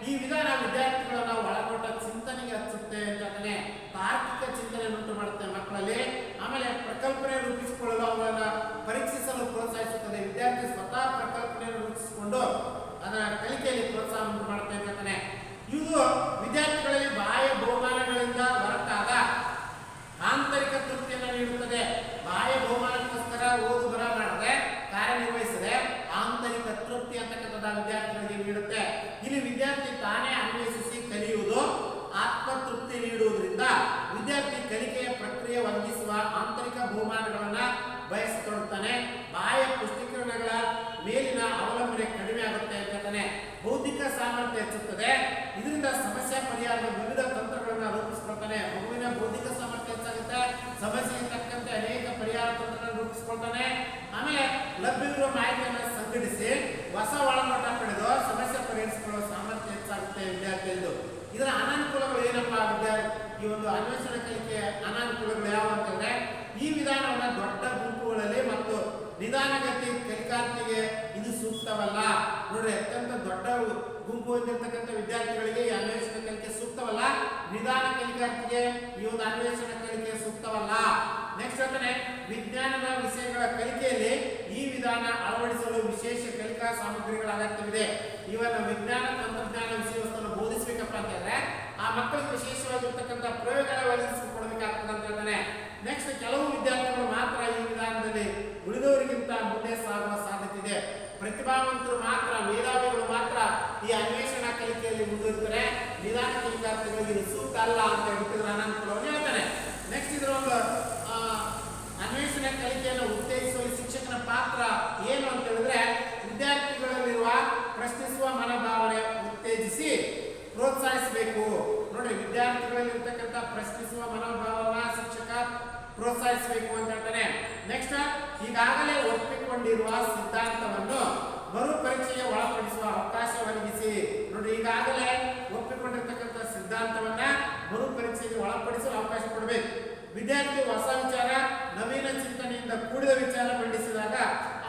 ಈ ವಿಧಾನ ವಿದ್ಯಾರ್ಥಿಗಳನ್ನ ಒಳಗೊಂಡ ಚಿಂತನೆಗೆ ಹಚ್ಚುತ್ತೆ ಅಂತ ಹೇಳ್ತಾನೆ. ತಾರ್ಕಿಕ ಚಿಂತನೆ ಉಂಟು ಮಾಡುತ್ತೆ ಮಕ್ಕಳಲ್ಲಿ. ಆಮೇಲೆ ಪ್ರಕಲ್ಪನೆ ರೂಪಿಸಿಕೊಳ್ಳಲು ಅವುಗಳನ್ನ ಪರೀಕ್ಷಿಸಲು ಪ್ರೋತ್ಸಾಹಿಸುತ್ತದೆ. ವಿದ್ಯಾರ್ಥಿ ಸ್ವತಃ ಪ್ರಕಲ್ಪನೆಯನ್ನು ರೂಪಿಸಿಕೊಂಡು ಅದರ ಕಲಿಕೆಯಲ್ಲಿ ಪ್ರೋತ್ಸಾಹ ಉಂಟು ಮಾಡುತ್ತೆ ಅಂತ ಹೇಳ್ತಾನೆ. ಇದು ವಿದ್ಯಾರ್ಥಿಗಳಲ್ಲಿ ಬಾಹ್ಯ ಬಹುಮಾನಗಳಿಂದ ಹೊರತಾಗ ಆಂತರಿಕ ತೃಪ್ತಿಯನ್ನು ನೀಡುತ್ತದೆ. ಬಾಹ್ಯ ಬಹುಮಾನಕ್ಕೋಸ್ಕರ ಓದು ಬರ ಮಾಡದೆ ಕಾರ್ಯನಿರ್ವಹಿಸದೆ ಆಂತರಿಕ ತೃಪ್ತಿ ಅಂತಕ್ಕಂಥದ್ದು ವಿದ್ಯಾರ್ಥಿಗಳಿಗೆ ನೀಡುತ್ತೆ. ಇಲ್ಲಿ ವಿದ್ಯಾರ್ಥಿ ತಾನೇ ಅನ್ವೇಷಿಸಿ ಕಲಿಯುವುದು ಆತ್ಮತೃಪ್ತಿ ನೀಡುವುದರಿಂದ ವಿದ್ಯಾರ್ಥಿ ಕಲಿಕೆಯ ಪ್ರಕ್ರಿಯೆ ಒದಗಿಸುವ ಆಂತರಿಕ ಬಹುಮಾನಗಳನ್ನ ಬಯಸಿಕೊಳ್ಳುತ್ತಾನೆ. ಬಾಹ್ಯ ಪುಷ್ಟೀಕರಣಗಳ ಮೇಲಿನ ಅವಲಂಬನೆ ಕಡಿಮೆ ಆಗುತ್ತೆ ಅಂತ ಹೇಳ್ತಾನೆ. ಬೌದ್ಧಿಕ ಸಾಮರ್ಥ್ಯ ಹೆಚ್ಚುತ್ತದೆ. ಇದರಿಂದ ಸಮಸ್ಯೆ ಪರಿಹಾರದ ವಿವಿಧ ತಂತ್ರಗಳನ್ನ ರೂಪಿಸಿಕೊಳ್ತಾನೆ. ಮಗುವಿನ ಬೌದ್ಧಿಕ ಸಾಮರ್ಥ್ಯ ಹೆಚ್ಚಾಗುತ್ತೆ. ಸಮಸ್ಯೆಗೆ ತಕ್ಕಂತೆ ಅನೇಕ ಪರಿಹಾರ ತಂತ್ರಗಳನ್ನು ರೂಪಿಸಿಕೊಳ್ತಾನೆ. ಆಮೇಲೆ ಲಭ್ಯವಿರುವ ಮಾಹಿತಿಯನ್ನು ಸಂಘಟಿಸಿ ಹೊಸ ಒಳನೋಟ ಪಡೆದು ಸಮಸ್ಯೆ ಪರಿಹರಿಸಿಕೊಳ್ಳುವ ಸಾಮರ್ಥ್ಯ ಹೆಚ್ಚಾಗುತ್ತೆ ವಿದ್ಯಾರ್ಥಿಯದು. ಇದರ ಅನಾನುಕೂಲಗಳು ಏನಪ್ಪಾ ಈ ಒಂದು ಅನ್ವೇಷಣಾ ಕಲಿಕೆಯ ಅನಾನುಕೂಲಗಳು ಯಾವ ಅಂತಂದ್ರೆ, ಈ ವಿಧಾನವನ್ನು ದೊಡ್ಡ ಗುಂಪುಗಳಲ್ಲಿ ಮತ್ತು ನಿಧಾನಗತಿ ಕಲಿಕಾರ್ಥಿಗೆ ಇದು ಸೂಕ್ತವಲ್ಲ. ನೋಡ್ರಿ, ಅತ್ಯಂತ ದೊಡ್ಡ ಗುಂಪು ಹೊಂದಿರತಕ್ಕಂಥ ವಿದ್ಯಾರ್ಥಿಗಳಿಗೆ ಈ ಅನ್ವೇಷಣಾ ಕಲಿಕೆ ಸೂಕ್ತವಲ್ಲ. ನಿಧಾನ ಕಲಿಕಾರ್ಥಿಗೆ ಈ ಒಂದು ಅನ್ವೇಷಣಾ ಕಲಿಕೆ ಸೂಕ್ತವಲ್ಲ. ನೆಕ್ಸ್ಟ್ ಹೇಳ್ತಾನೆ, ವಿಜ್ಞಾನದ ವಿಷಯಗಳ ಕಲಿಕೆಯಲ್ಲಿ ಈ ವಿಧಾನ ಅಳವಡಿಸಲು ವಿಶೇಷ ಕಲಿಕಾ ಸಾಮಗ್ರಿಗಳ ಅಗತ್ಯವಿದೆ. ಇವನ್ನ ವಿಜ್ಞಾನ ತಂತ್ರಜ್ಞಾನ ವಿಷಯವಸ್ತನ್ನು ಬೋಧಿಸಬೇಕಪ್ಪ ಅಂತಂದ್ರೆ ಆ ಮಕ್ಕಳಿಗೆ ವಿಶೇಷವಾಗಿರ್ತಕ್ಕಂಥ ಪ್ರಯೋಗಗಳ ಒದಗಿಸಿಕೊಡ್ಬೇಕಾಗ್ತದೆ ಅಂತ ಹೇಳ್ತಾನೆ. ನೆಕ್ಸ್ಟ್, ಕೆಲವು ವಿದ್ಯಾರ್ಥಿಗಳು ಮಾತ್ರ ಈ ವಿಧಾನದಲ್ಲಿ ಉಳಿದವರಿಗಿಂತ ಮುಂದೆ ಸಾಗುವ ಸಾಧ್ಯತೆ ಇದೆ. ಪ್ರತಿಭಾವಂತರು ಮಾತ್ರ, ಮೇಧಾವಿಗಳು ಮಾತ್ರ ಈ ಅನ್ವೇಷಣಾ ಕಲಿಕೆಯಲ್ಲಿ ಮುಂದುವರಿತಾರೆ. ನಿಧಾನ ಕಲಿಕಾರ್ಥಿಗಳಿಗೆ ಇದು ಸೂಕ್ತ ಅಲ್ಲ ಅಂತ ಹೇಳ್ತಿದ್ರೆ ಅನಾನುಕೂಲವನ್ನು ಹೇಳ್ತಾನೆ. ನೆಕ್ಸ್ಟ್, ಇದರ ಒಂದು ಅನ್ವೇಷಣಾ ಕಲಿಕೆಯನ್ನು ಉತ್ತೇಜಿಸುವಲ್ಲಿ ಶಿಕ್ಷಕನ ಪಾತ್ರ ಏನು ಅಂತ ಹೇಳಿದ್ರೆ, ವಿದ್ಯಾರ್ಥಿಗಳಲ್ಲಿರುವ ಪ್ರಶ್ನಿಸುವ ಮನೋಭಾವನೆ ಉತ್ತೇಜಿಸಿ ಪ್ರೋತ್ಸಾಹಿಸಬೇಕು. ನೋಡಿ, ವಿದ್ಯಾರ್ಥಿಗಳಲ್ಲಿ ಇರ್ತಕ್ಕಂಥ ಪ್ರಶ್ನಿಸುವ ಮನೋಭಾವನ ಶಿಕ್ಷಕ ಪ್ರೋತ್ಸಾಹಿಸಬೇಕು ಅಂತ ಹೇಳ್ತಾನೆ. ನೆಕ್ಸ್ಟ್, ಈಗಾಗಲೇ ಒಪ್ಪಿಕೊಂಡಿರುವ ಸಿದ್ಧಾಂತವನ್ನು ಮರು ಪರೀಕ್ಷೆಗೆ ಒಳಪಡಿಸುವ ಅವಕಾಶ ಒದಗಿಸಿ. ನೋಡಿ, ಈಗಾಗಲೇ ಒಪ್ಪಿಕೊಂಡಿರ್ತಕ್ಕಂಥ ಸಿದ್ಧಾಂತವನ್ನ ಮರು ಪರೀಕ್ಷೆಗೆ ಒಳಪಡಿಸಲು ಅವಕಾಶ ಕೊಡಬೇಕು. ವಿದ್ಯಾರ್ಥಿ ಹೊಸ ವಿಚಾರ, ನವೀನ ಚಿಂತನೆಯಿಂದ ಕೂಡಿದ ವಿಚಾರ ಮಂಡಿಸಿದಾಗ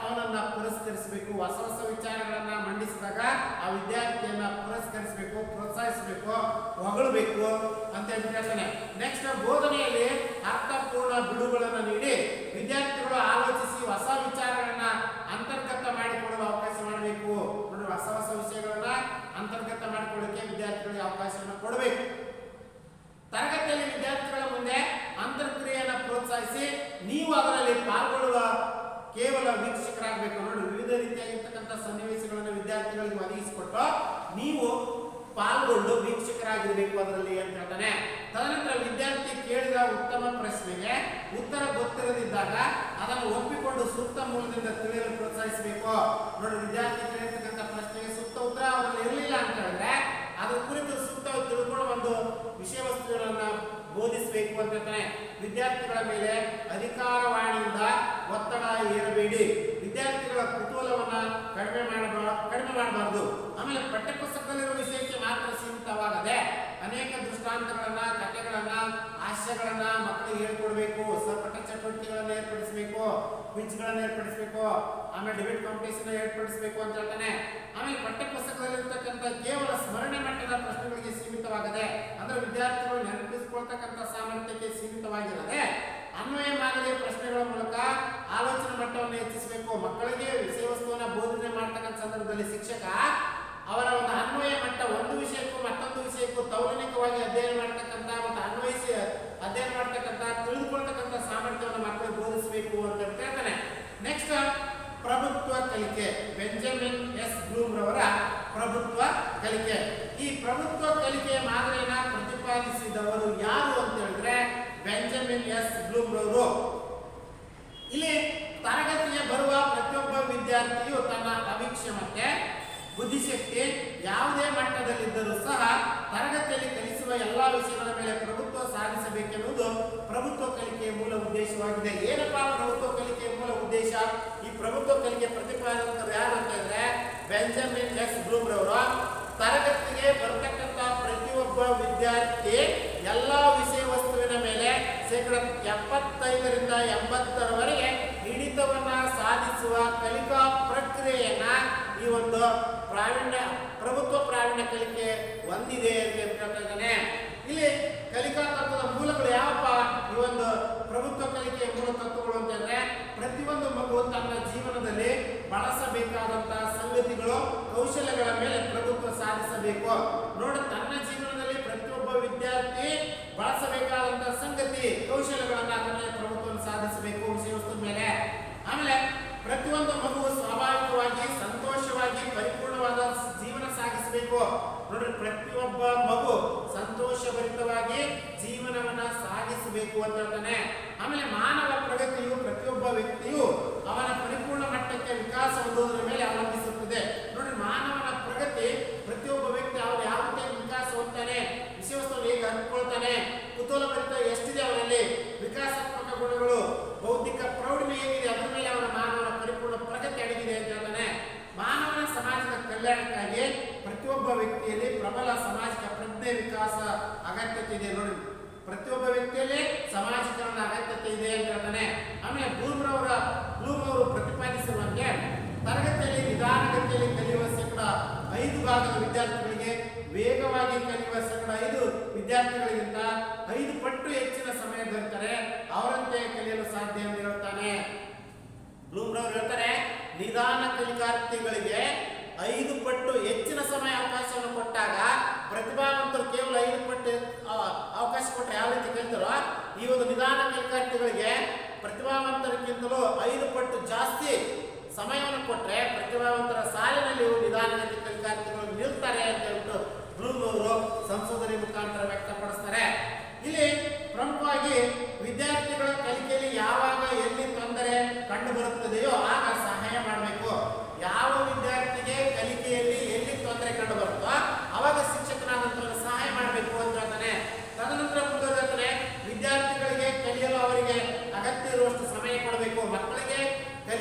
ಅವನನ್ನ ಪುರಸ್ಕರಿಸಬೇಕು. ಹೊಸ ಹೊಸ ವಿಚಾರಗಳನ್ನ ಮಂಡಿಸಿದಾಗ ಆ ವಿದ್ಯಾರ್ಥಿಯನ್ನ ಪುರಸ್ಕರಿಸಬೇಕು, ಪ್ರೋತ್ಸಾಹಿಸಬೇಕು, ಹೊಗಳಬೇಕು ಅಂತ ಹೇಳ್ತಾನೆ. ನೆಕ್ಸ್ಟ್, ಬೋಧನೆಯಲ್ಲಿ ಅರ್ಥಪೂರ್ಣ ಬಿಡುಗಳನ್ನು ನೀಡಿ ವಿದ್ಯಾರ್ಥಿಗಳು ಆಲೋಚಿಸಿ ಹೊಸ ವಿಚಾರಗಳನ್ನ ಅಂತರ್ಗತ ಮಾಡಿಕೊಳ್ಳಲು ಅವಕಾಶ ಮಾಡಬೇಕು. ನೋಡಿ, ಹೊಸ ಹೊಸ ವಿಷಯಗಳನ್ನ ಅಂತರ್ಗತ ಮಾಡಿಕೊಳ್ಳಕ್ಕೆ ವಿದ್ಯಾರ್ಥಿಗಳಿಗೆ ಅವಕಾಶವನ್ನು ಕೊಡಬೇಕು. ತರಗತಿಯಲ್ಲಿ ವಿದ್ಯಾರ್ಥಿಗಳ ಮುಂದೆ ಅಂತರ್ಕ್ರಿಯೆಯನ್ನು ಪ್ರೋತ್ಸಾಹಿಸಿ ನೀವು ಅದರಲ್ಲಿ ಪಾಲ್ಗೊಳ್ಳುವ ಕೇವಲ ವೀಕ್ಷಕರಾಗಬೇಕು. ನೋಡಿ, ವಿವಿಧ ರೀತಿಯಾಗಿರ್ತಕ್ಕಂಥ ಸನ್ನಿವೇಶಗಳನ್ನು ವಿದ್ಯಾರ್ಥಿಗಳಿಗೆ ಒದಗಿಸಿಕೊಟ್ಟು ನೀವು ಪಾಲ್ಗೊಂಡು ವೀಕ್ಷಕರಾಗಿರಬೇಕು ಅದರಲ್ಲಿ ಅಂತ ಹೇಳ್ತಾನೆ. ತದನಂತರ ವಿದ್ಯಾರ್ಥಿ ಕೇಳಿದ ಉತ್ತಮ ಪ್ರಶ್ನೆಗೆ ಉತ್ತರ ಗೊತ್ತಿರದಿದ್ದಾಗ ಅದನ್ನು ಒಪ್ಪಿಕೊಂಡು ಸೂಕ್ತ ಮೂಲದಿಂದ ತಿಳಿಯಲು ಪ್ರೋತ್ಸಾಹಿಸಬೇಕು. ನೋಡಿ, ವಿದ್ಯಾರ್ಥಿ ಕೇಳಿರ್ತಕ್ಕಂಥ ಪ್ರಶ್ನೆಗೆ ಸೂಕ್ತ ಉತ್ತರ ಅವರಲ್ಲಿ ಇರಲಿಲ್ಲ ಅಂತ ಹೇಳಿದ್ರೆ ಅದರ ಕುರಿತು ಸೂಕ್ತವಾಗಿ ತಿಳ್ಕೊಂಡು ಒಂದು ವಿಷಯ ವಸ್ತುಗಳನ್ನ ಬೋಧಿಸಬೇಕು ಅಂತ ಹೇಳ್ತಾನೆ. ವಿದ್ಯಾರ್ಥಿಗಳ ಮೇಲೆ ಅಧಿಕಾರವಾಣಿಯಿಂದ ಒತ್ತಡ ಹೇರಬೇಡಿ. ವಿದ್ಯಾರ್ಥಿಗಳ ಕುತೂಹಲವನ್ನ ಕಡಿಮೆ ಮಾಡಬಾರದು. ಆಮೇಲೆ ಪಠ್ಯಪುಸ್ತಕದಲ್ಲಿರುವ ವಿಷಯಕ್ಕೆ ಮಾತ್ರ ಸೀಮಿತವಾಗದೆ ಅನೇಕ ದೃಷ್ಟಾಂತಗಳನ್ನ, ಕಥೆಗಳನ್ನ, ಹಾಸ್ಯಗಳನ್ನ ಮಕ್ಕಳಿಗೆ ಹೇಳ್ಕೊಡ್ಬೇಕು. ಪಠ್ಯ ಚಟುವಟಿಕೆಗಳನ್ನ ಏರ್ಪಡಿಸಬೇಕು, ಕ್ವಿಜ್ಗಳನ್ನ ಏರ್ಪಡಿಸಬೇಕು, ಆಮೇಲೆ ಡಿಬೇಟ್ ಕಾಂಪಿಟೇಷನ್ ಏರ್ಪಡಿಸಬೇಕು ಅಂತ ಹೇಳ್ತಾನೆ. ಆಮೇಲೆ ಪಠ್ಯಪುಸ್ತಕದಲ್ಲಿರ್ತಕ್ಕಂಥ ಕೇವಲ ಸ್ಮರಣೆ ಮಟ್ಟದ ಪ್ರಶ್ನೆಗಳಿಗೆ ಸೀಮಿತವಾಗದೆ, ಅಂದ್ರೆ ವಿದ್ಯಾರ್ಥಿಗಳು ನೆನಪಿಸಿಕೊಳ್ತಕ್ಕಂಥ ಸಾಮರ್ಥ್ಯಕ್ಕೆ ಸೀಮಿತವಾಗಿರದೆ ಅನ್ವಯ ಮಾದರಿಯ ಪ್ರಶ್ನೆಗಳ ಮೂಲಕ ಆಲೋಚನಾ ಮಟ್ಟವನ್ನು ಹೆಚ್ಚಿಸಬೇಕು. ಮಕ್ಕಳಿಗೆ ವಿಷಯ ವಸ್ತುವನ್ನ ಬೋಧನೆ ಮಾಡ್ತಕ್ಕಂಥ ಸಂದರ್ಭದಲ್ಲಿ ಶಿಕ್ಷಕ ಅವರ ಒಂದು ಅನ್ವಯ ಮಟ್ಟ, ಒಂದು ವಿಷಯಕ್ಕೂ ಮತ್ತೊಂದು ವಿಷಯಕ್ಕೂ ತೌಲನಿಕವಾಗಿ ಅಧ್ಯಯನ ಮಾಡ್ತಕ್ಕಂಥ ಮತ್ತು ಅನ್ವಯಿಸಿ ಅಧ್ಯಯನ ಮಾಡ್ತಕ್ಕಂಥ, ತಿಳಿದುಕೊಳ್ತಕ್ಕಂಥ ಸಾಮರ್ಥ್ಯವನ್ನು ಮಕ್ಕಳಿಗೆ ಬೋಧಿಸಬೇಕು ಅಂತ ಹೇಳ್ತಾನೆ. ನೆಕ್ಸ್ಟ್, ಪ್ರಭುತ್ವ ಕಲಿಕೆ. ಬೆಂಜಮಿನ್ ಎಸ್ ಬ್ಲೂಮ್ ರವರ ಪ್ರಭುತ್ವ ಕಲಿಕೆ. ಈ ಪ್ರಭುತ್ವ ಕಲಿಕೆಯ ಮಾದರಿಯನ್ನ ಪ್ರತಿಪಾದಿಸಿದವರು ಯಾರು ಅಂತ ಹೇಳಿದ್ರೆ ಬೆಂಜಮಿನ್ ಎಸ್ ಬ್ಲೂಮ್ ರವರು. ಇಲ್ಲಿ ತರಗತಿಗೆ ಬರುವ ಪ್ರತಿಯೊಬ್ಬ ವಿದ್ಯಾರ್ಥಿಯು ತನ್ನ ಅಭಿಕ್ಷಮತೆ, ಬುದ್ಧಿಶಕ್ತಿ ಯಾವುದೇ ಮಟ್ಟದಲ್ಲಿದ್ದರೂ ಸಹ ತರಗತಿಯಲ್ಲಿ ಕಲಿಸುವ ಎಲ್ಲಾ ವಿಷಯಗಳ ಮೇಲೆ ಪ್ರಭುತ್ವ ಸಾಧಿಸಬೇಕೆನ್ನುವುದು ಪ್ರಭುತ್ವ ಕಲಿಕೆಯ ಮೂಲ ಉದ್ದೇಶವಾಗಿದೆ. ಏನಪ್ಪಾ ಪ್ರಭುತ್ವ ಕಲಿಕೆಯ ಮೂಲ ಉದ್ದೇಶ? ಈ ಪ್ರಭುತ್ವ ಕಲಿಕೆ ಪ್ರತಿಪಾದಕರು ಯಾರು ಅಂತ ಹೇಳಿದ್ರೆ ಬೆಂಜಮಿನ್ ಎಸ್ ಬ್ಲೂಮ್ ರವರು. ತರಗತಿಗೆ ಬರತಕ್ಕಂತ ಪ್ರತಿಯೊಬ್ಬ ವಿದ್ಯಾರ್ಥಿ ಎಲ್ಲಾ ವಿಷಯ ವಸ್ತುವಿನ ಮೇಲೆ 75% 80% ಹಿಡಿತವನ್ನ ಸಾಧಿಸುವ ಕಲಿಕಾ ಪ್ರಕ್ರಿಯೆಯನ್ನ ಈ ಒಂದು ಪ್ರಭುತ್ವ ಪ್ರಾವೀಣ್ಯ ಕಲಿಕೆ ಹೊಂದಿದೆ ಅಂತ ಹೇಳ್ತಾ ಇದ್ದಾನೆ. ಇಲ್ಲಿ ಕಲಿಕಾ ತತ್ವದ ಮೂಲಗಳು ಯಾವಪ್ಪ? ಈ ಒಂದು ಪ್ರಭುತ್ವ ಕಲಿಕೆಯ ಮೂಲ ತತ್ವಗಳು ಅಂತಂದ್ರೆ ಪ್ರತಿಯೊಂದು ಮಗು ತನ್ನ ಜೀವನದಲ್ಲಿ ಬಳಸಬೇಕಾದಂತಹ ಸಂಗತಿಗಳು, ಕೌಶಲ್ಯಗಳ ಮೇಲೆ ಪ್ರಭುತ್ವ ಸಾಧಿಸಬೇಕು. ನೋಡಿ, ತನ್ನ ಜೀವನದಲ್ಲಿ ಪ್ರತಿಯೊಬ್ಬ ವಿದ್ಯಾರ್ಥಿ ಬಳಸಬೇಕಾದಂತಹ ಸಂಗತಿ, ಕೌಶಲ್ಯಗಳನ್ನ ಅದರ ಮೇಲೆ ಪ್ರಭುತ್ವವನ್ನು ಸಾಧಿಸಬೇಕು ವಿಷಯ ವಸ್ತು ಮೇಲೆ. ಆಮೇಲೆ ಪ್ರತಿಯೊಂದು ಮಗು ಸ್ವಾಭಾವಿಕವಾಗಿ ಸಂತೋಷವಾಗಿ ಪರಿಪೂರ್ಣವಾದ ಜೀವನ ಸಾಗಿಸಬೇಕು. ನೋಡ್ರಿ, ಪ್ರತಿಯೊಬ್ಬ ಮಗು ಸಂತೋಷಭರಿತವಾಗಿ ಜೀವನವನ್ನ ಸಾಗಿಸಬೇಕು ಅಂತ ಹೇಳ್ತಾನೆ. ಆಮೇಲೆ ಮಾನವ ಪ್ರಗತಿಯು ಪ್ರತಿಯೊಬ್ಬ ವ್ಯಕ್ತಿಯು ಅವನ ಪರಿಪೂರ್ಣ ಮಟ್ಟಕ್ಕೆ ವಿಕಾಸ ಹೊಂದುವುದರ ಮೇಲೆ ಅವಲಂಬಿಸುತ್ತದೆ. ನೋಡ್ರಿ, ಮಾನವನ ಪ್ರಗತಿ ಪ್ರತಿಯೊಬ್ಬ ವ್ಯಕ್ತಿ ಅವನು ಯಾವ ರೀತಿಯಾಗಿ ವಿಕಾಸ ಹೊಂದ್ತಾನೆ, ವಿಷಯ ವಸ್ತುವನ್ನು ಹೇಗೆ ಹಂಚಿಕೊಳ್ತಾನೆ, ಕುತೂಹಲಭರಿತ ಎಷ್ಟಿದೆ ಅವನಲ್ಲಿ, ವಿಕಾಸಾತ್ಮಕ ಗುಣಗಳು, ಬೌದ್ಧಿಕ ಪ್ರೌಢಿಮೆ ಹೇಗಿದೆ, ಅದರ ಮೇಲೆ ಅವನ ಮಾನವನ ಪರಿಪೂರ್ಣ ಪ್ರಗತಿ ಅಡಗಿದೆ ಅಂತ ಹೇಳ್ತಾನೆ. ಮಾನವನ ಸಮಾಜದ ಕಲ್ಯಾಣಕ್ಕಾಗಿ ಪ್ರತಿಯೊಬ್ಬ ವ್ಯಕ್ತಿಯಲ್ಲಿ ಪ್ರಬಲ ಸಾಮಾಜಿಕ ಪ್ರಜ್ಞೆ ವಿಕಾಸ ಅಗತ್ಯತೆ ಇದೆ. ನೋಡಿ, ಪ್ರತಿಯೊಬ್ಬ ವ್ಯಕ್ತಿಯಲ್ಲಿ ಸಮಾಜೀಕರಣ ಅಗತ್ಯತೆ ಇದೆ ಅಂತ ಹೇಳ್ತಾನೆ. ಆಮೇಲೆ ಬ್ಲೂಮ್ ಅವರು ಪ್ರತಿಪಾದಿಸಿರುವಂತೆ ತರಗತಿಯಲ್ಲಿ ನಿಧಾನಗತಿಯಲ್ಲಿ ಕಲಿಯುವ 5% ವಿದ್ಯಾರ್ಥಿಗಳಿಗೆ ವೇಗವಾಗಿ ಕಲಿಯುವ 5% ವಿದ್ಯಾರ್ಥಿಗಳಿಗಿಂತ 5 ಪಟ್ಟು ಹೆಚ್ಚಿನ ಸಮಯ ದೊರೆತರೆ ಅವರಂತೆ ಕಲಿಯಲು ಸಾಧ್ಯ ಎಂದು ಹೇಳ್ತಾನೆ. ಬ್ಲೂಮ್ ರವರು ಹೇಳ್ತಾರೆ, ನಿಧಾನ ಕಲಿಕಾರ್ಥಿಗಳಿಗೆ 5 ಪಟ್ಟು ಹೆಚ್ಚಿನ ಸಮಯ ಅವಕಾಶವನ್ನು ಕೊಟ್ಟಾಗ ಪ್ರತಿಭಾವಂತರು ಕೇವಲ 5 ಪಟ್ಟು ಅವಕಾಶ ಕೊಟ್ಟರೆ ಯಾವ ರೀತಿ ಕಲಿತಾರೋ, ಈ ಒಂದು ನಿಧಾನ ಕಲಿಕಾರ್ಥಿಗಳಿಗೆ ಪ್ರತಿಭಾವಂತರಿಗಿಂತಲೂ 5 ಪಟ್ಟು ಜಾಸ್ತಿ ಸಮಯವನ್ನು ಕೊಟ್ಟರೆ ಪ್ರತಿಭಾವಂತರ ಸಾಲಿನಲ್ಲಿ ನಿಧಾನಗತಿ ಕಲಿಕಾರ್ಥಿಗಳು ನಿಲ್ತಾರೆ ಅಂತ ಹೇಳ್ಬಿಟ್ಟು ಬ್ಲೂಮ್ ಅವರು ಸಂಶೋಧನೆ ಮುಖಾಂತರ ವ್ಯಕ್ತಪಡಿಸ್ತಾರೆ. ಇಲ್ಲಿ ಪ್ರಮುಖವಾಗಿ ವಿದ್ಯಾರ್ಥಿಗಳ ಕಲಿಕೆಯಲ್ಲಿ ಯಾವಾಗ ಎಲ್ಲಿ ತೊಂದರೆ ಕಂಡು ಬರುತ್ತದೆಯೋ ಆಗ ಸಹಾಯ ಮಾಡಬೇಕು. ಯಾವ ವಿದ್ಯಾರ್ಥಿಗೆ ಕಲಿಕೆಯಲ್ಲಿ ಎಲ್ಲಿ ತೊಂದರೆ ಕಂಡು ಬರುತ್ತೋ ಅವಾಗ ಶಿಕ್ಷಕನಾದಂತವನು ಸಹಾಯ ಮಾಡಬೇಕು ಅಂತ ಹೇಳ್ತಾನೆ. ತದನಂತರ ಮುಂದುವರೆದಾನೆ, ವಿದ್ಯಾರ್ಥಿಗಳಿಗೆ ಕಲಿಯಲು ಅವರಿಗೆ